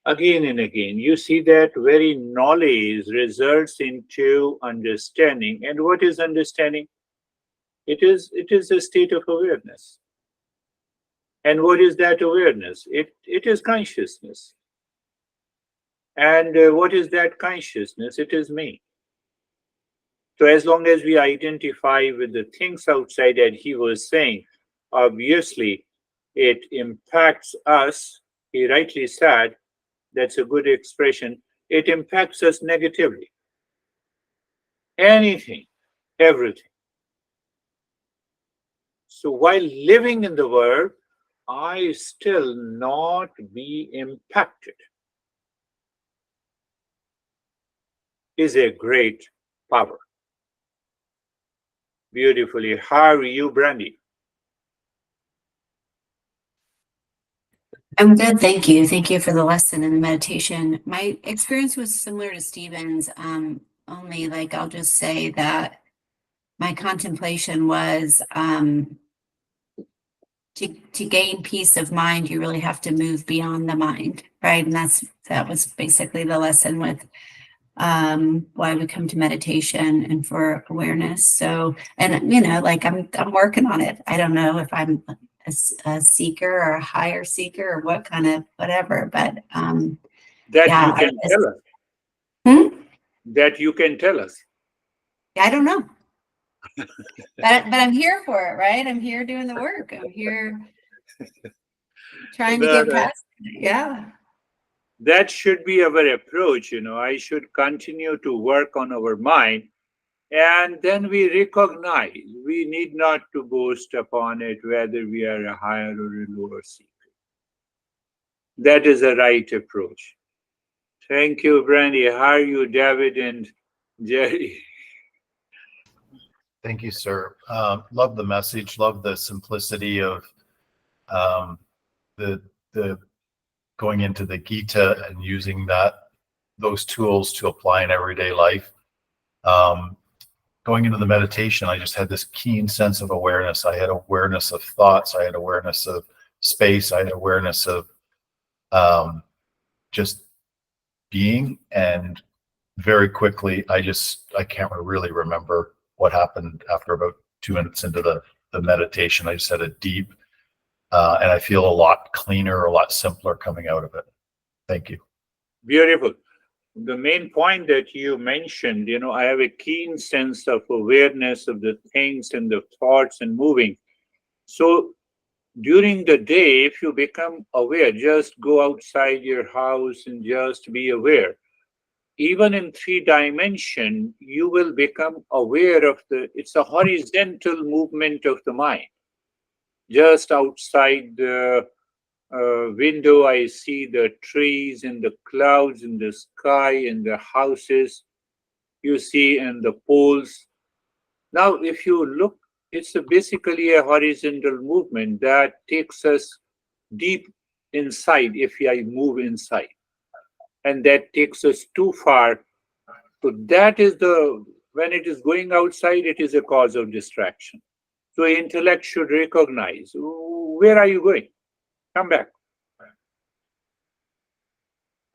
S1: again and again. You see that very knowledge results into understanding. And what is understanding? It is a state of awareness. And what is that awareness? It is consciousness. And what is that consciousness? It is me. So as long as we identify with the things outside that he was saying, obviously it impacts us. He rightly said, that's a good expression. It impacts us negatively. Anything, everything. So while living in the world, I still not be impacted is a great power. Beautifully. How are you, Brandy?
S3: I'm good, thank you. Thank you for the lesson and the meditation. My experience was similar to Stephen's, only like I'll just say that my contemplation was to gain peace of mind, you really have to move beyond the mind, right? And that was basically the lesson with why we come to meditation and for awareness. So, and like I'm working on it. I don't know if I'm a seeker or a higher seeker or what kind of whatever, but
S1: That
S3: yeah,
S1: you can tell us.
S3: hmm?
S1: That you can tell us.
S3: I don't know. But I'm here for it, right? I'm here doing the work. I'm here trying to
S1: That,
S3: get past it. Yeah.
S1: that should be our approach. I should continue to work on our mind, and then we recognize we need not to boast upon it whether we are a higher or a lower seeker. That is the right approach. Thank you, Brandy. How are you, David and Jerry?
S4: Thank you, sir. Love the message. Love the simplicity of um, the going into the Gita and using those tools to apply in everyday life. Going into the meditation, I just had this keen sense of awareness. I had awareness of thoughts. I had awareness of space. I had awareness of just being. And very quickly, I can't really remember what happened after about 2 minutes into the meditation. I just had a deep, and I feel a lot cleaner, a lot simpler coming out of it. Thank you.
S1: Beautiful. The main point that you mentioned, I have a keen sense of awareness of the things and the thoughts and moving. So during the day, if you become aware, just go outside your house and just be aware. Even in three dimension, you will become aware of it's a horizontal movement of the mind. Just outside the window, I see the trees and the clouds and the sky and the houses you see and the poles. Now, if you look, it's basically a horizontal movement that takes us deep inside if I move inside. And that takes us too far. So that is when it is going outside, it is a cause of distraction. So intellect should recognize, where are you going? Come back.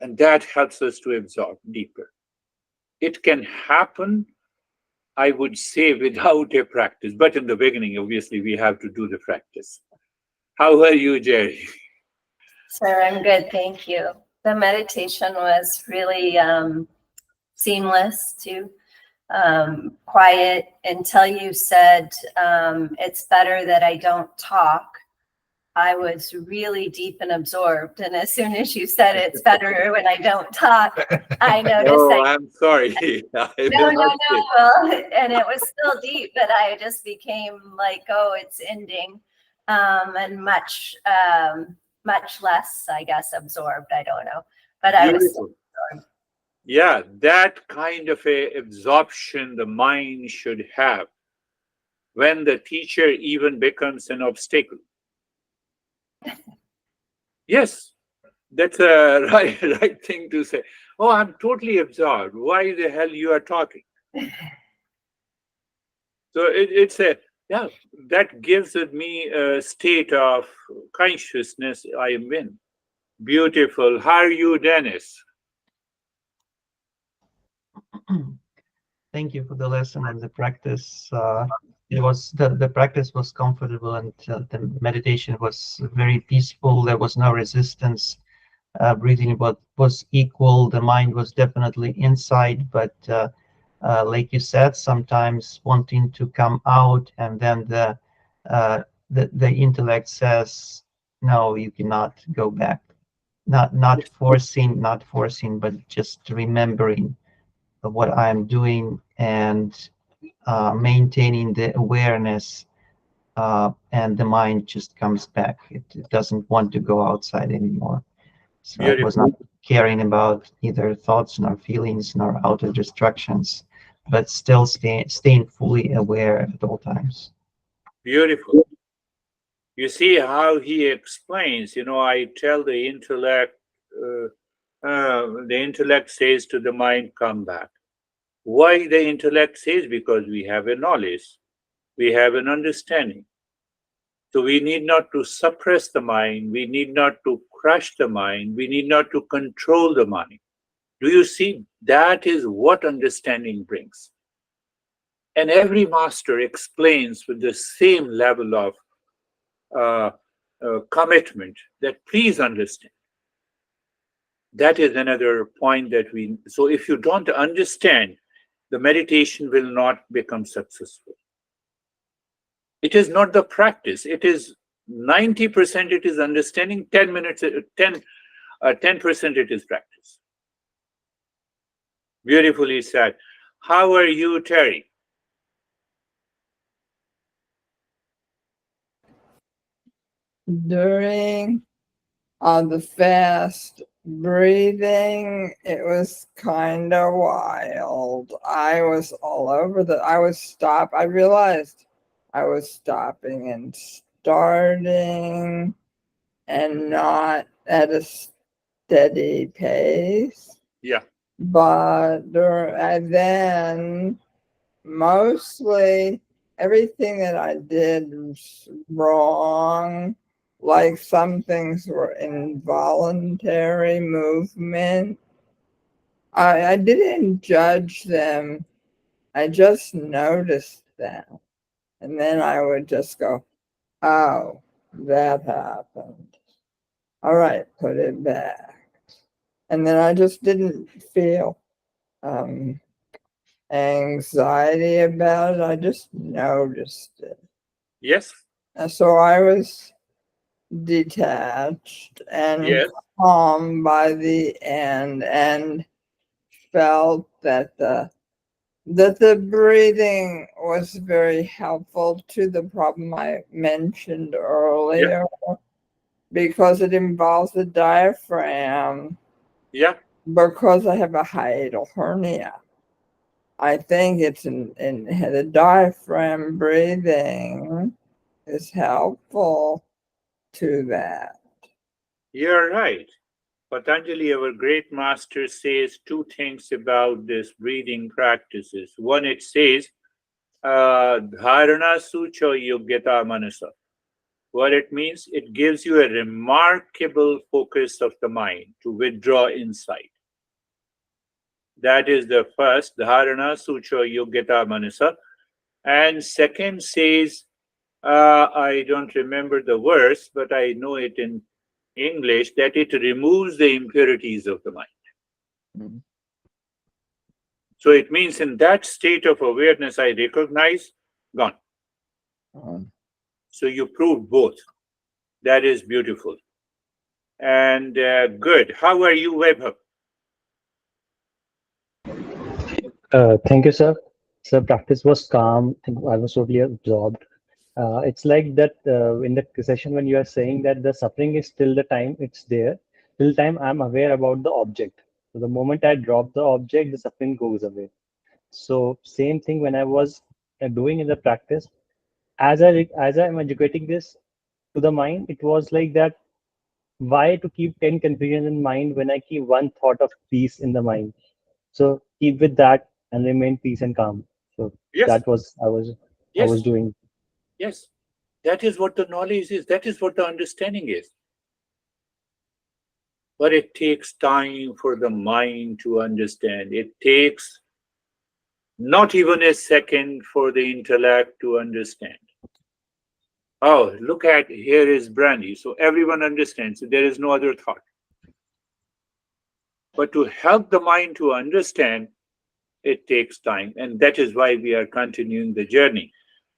S1: And that helps us to absorb deeper. It can happen, I would say, without a practice. But in the beginning, obviously, we have to do the practice. How are you, Jerry?
S5: Sir, I'm good, thank you. The meditation was really seamless too, quiet until you said it's better that I don't talk. I was really deep and absorbed, and as soon as you said it's better when I don't talk, I noticed
S1: Oh, I'm sorry.
S5: no, well, and it was still deep, but I just became like, oh, it's ending, and much less, I guess, absorbed. I don't know, but I was still absorbed.
S1: Yeah, that kind of a absorption the mind should have when the teacher even becomes an obstacle. Yes, that's a right thing to say. Oh, I'm totally absorbed. Why the hell you are talking? So it's that gives me a state of consciousness I am in. Beautiful. How are you, Dennis?
S6: Thank you for the lesson and the practice. It was the practice was comfortable, and the meditation was very peaceful. There was no resistance. Breathing was equal. The mind was definitely inside, but like you said, sometimes wanting to come out, and then the intellect says, "No, you cannot go back." Not forcing, but just remembering of what I'm doing and maintaining the awareness, and the mind just comes back. It doesn't want to go outside anymore. So I was not
S1: Beautiful.
S6: caring about either thoughts nor feelings nor outer distractions, but still staying fully aware at all times.
S1: Beautiful. You see how he explains, I tell the intellect says to the mind, come back. Why the intellect says? Because we have a knowledge, we have an understanding. So we need not to suppress the mind, we need not to crush the mind, we need not to control the mind. Do you see? That is what understanding brings. And every master explains with the same level of uh, commitment that please understand. That is another point that so if you don't understand, the meditation will not become successful. It is not the practice. It is 90% it is understanding, 10 minutes, 10% it is practice. Beautifully said. How are you, Terry?
S7: During the fast breathing, it was kind of wild. I was all over I realized I was stopping and starting and not at a steady pace.
S1: Yeah.
S7: But and then mostly everything that I did was wrong. Like some things were involuntary movement. I didn't judge them. I just noticed them. And then I would just go, oh, that happened. All right, put it back. And then I just didn't feel anxiety about it. I just noticed it.
S1: Yes.
S7: And so I was detached and
S1: Yes.
S7: calm by the end, and felt that the breathing was very helpful to the problem I mentioned earlier, because it involves the diaphragm.
S1: Yeah.
S7: Because I have a hiatal hernia, I think it's in the diaphragm breathing is helpful to that.
S1: You're right. Patanjali, our great master, says two things about this breathing practices. One, it says, dharana sucho yogyata manasa. What it means, it gives you a remarkable focus of the mind to withdraw inside. That is the first, dharana sucho yogyata manasa. And second says, I don't remember the verse, but I know it in English, that it removes the impurities of the mind.
S7: Mhm.
S1: So it means in that state of awareness, I recognize, gone. So you proved both. That is beautiful. And good. How are you, Webhub?
S8: Thank you, sir. Sir, practice was calm and I was totally absorbed. It's like that in the session when you are saying that the suffering is till the time it's there, till time I'm aware about the object. So the moment I drop the object, the suffering goes away. So same thing when I was doing in the practice, as I'm educating this to the mind, it was like that. Why to keep 10 confusions in mind when I keep one thought of peace in the mind? So keep with that and remain peace and calm. So
S1: Yes,
S8: that was I was
S1: yes,
S8: doing.
S1: yes. That is what the knowledge is. That is what the understanding is. But it takes time for the mind to understand. It takes not even a second for the intellect to understand. Oh, look at, here is brandy. So everyone understands. So there is no other thought. But to help the mind to understand, it takes time. And that is why we are continuing the journey.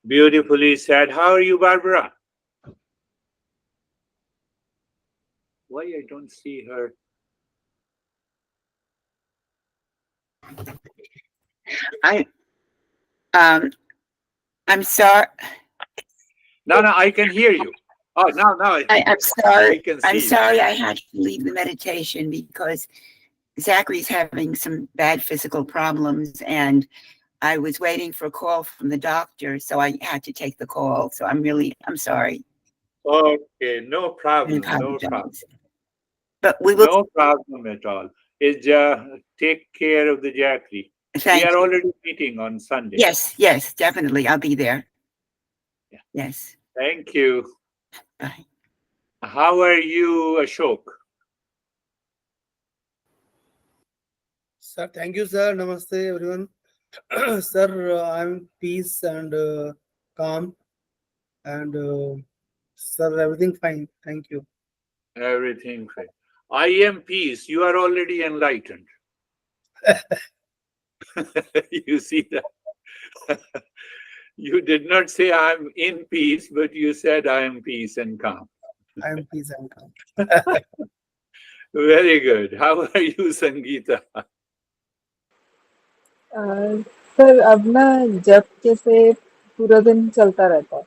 S1: Beautifully said. How are you, Barbara? Why I don't see her?
S9: I'm sorry.
S1: No, I can hear you. Oh, now
S9: I'm
S1: I
S9: sorry.
S1: can see
S9: I'm
S1: you.
S9: sorry I had to leave the meditation because Zachary's having some bad physical problems and I was waiting for a call from the doctor, so I had to take the call. So I'm sorry.
S1: Okay, no
S9: I
S1: problem, no
S9: apologize.
S1: problem.
S9: But we will.
S1: No problem at all. Take care of the Jackie. We
S9: Thank
S1: are
S9: you.
S1: already meeting on Sunday.
S9: Yes, definitely. I'll be there.
S1: Yeah.
S9: Yes.
S1: Thank you.
S9: Bye.
S1: How are you, Ashok?
S10: Sir, thank you, sir. Namaste, everyone. Sir, I'm peace and calm, and sir, everything fine. Thank you.
S1: Everything fine. I am peace. You are already enlightened. You see that? You did not say I'm in peace, but you said I am peace and calm.
S10: I am peace and calm.
S1: Very good. How are you, Sangeeta?
S11: Sir अब ना जब जैसे पूरा दिन चलता रहता है,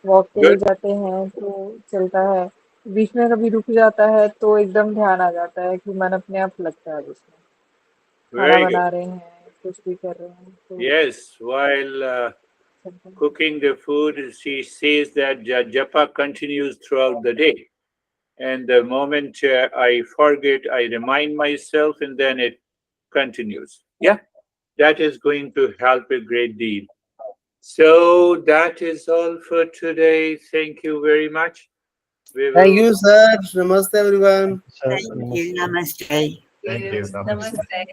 S11: walk के लिए
S1: Good.
S11: जाते हैं तो चलता है, बीच में कभी रुक जाता है तो एकदम ध्यान आ जाता है कि मन अपने आप लगता है उसमें, खाना
S1: Very good.
S11: बना रहे हैं, कुछ भी कर रहे हैं तो
S1: Yes, while
S11: चलता है.
S1: cooking the food, she says that japa continues throughout the day. And the moment I forget, I remind myself, and then it continues. Yeah, that is going to help a great deal. So that is all for today. Thank you very much. We
S10: Thank
S1: will.
S10: you, sir. Namaste, everyone.
S8: Sir,
S9: Thank you. Namaste.
S4: Thank you.
S5: Namaste.